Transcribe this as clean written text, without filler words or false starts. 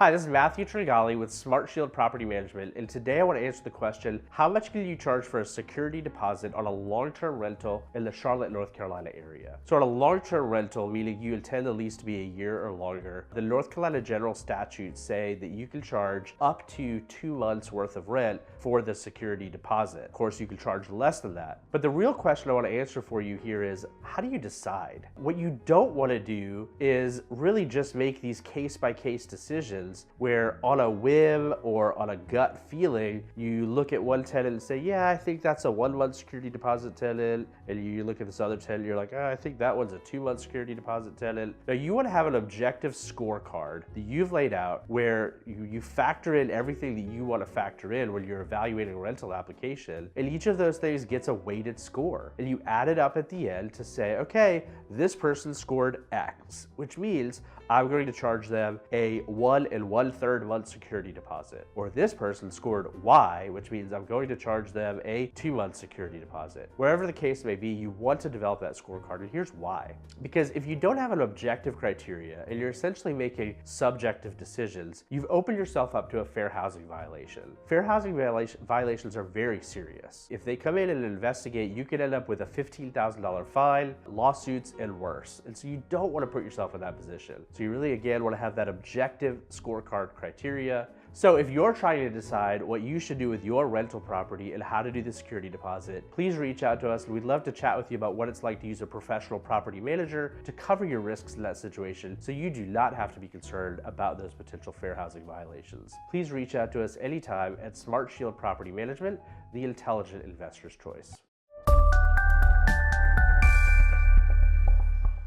Hi, this is Matthew Trigali with Smart Shield Property Management, and today I want to answer the question, how much can you charge for a security deposit on a long-term rental in the Charlotte, North Carolina area? So on a long-term rental, meaning you intend the lease to be a year or longer, the North Carolina general statutes say that you can charge up to 2 months worth of rent for the security deposit. Of course, you can charge less than that. But the real question I want to answer for you here is, how do you decide? What you don't want to do is really just make these case-by-case decisions where on a whim or on a gut feeling, you look at one tenant and say, yeah, I think that's a 1 month security deposit tenant. And you look at this other tenant, you're like, oh, I think that one's a 2 month security deposit tenant. Now you want to have an objective scorecard that you've laid out where you factor in everything that you want to factor in when you're evaluating a rental application. And each of those things gets a weighted score. And you add it up at the end to say, okay, this person scored X, which means I'm going to charge them a 1 1/3 month security deposit. Or this person scored Y, which means I'm going to charge them a 2 month security deposit. Wherever the case may be, you want to develop that scorecard, and here's why. Because if you don't have an objective criteria and you're essentially making subjective decisions, you've opened yourself up to a fair housing violation. Fair housing violations are very serious. If they come in and investigate, you could end up with a $15,000 fine, lawsuits, and worse. And so you don't want to put yourself in that position. So you really, again, want to have that objective scorecard criteria. So if you're trying to decide what you should do with your rental property and how to do the security deposit, please reach out to us, and we'd love to chat with you about what it's like to use a professional property manager to cover your risks in that situation so you do not have to be concerned about those potential fair housing violations. Please reach out to us anytime at Smart Shield Property Management, the intelligent investor's choice.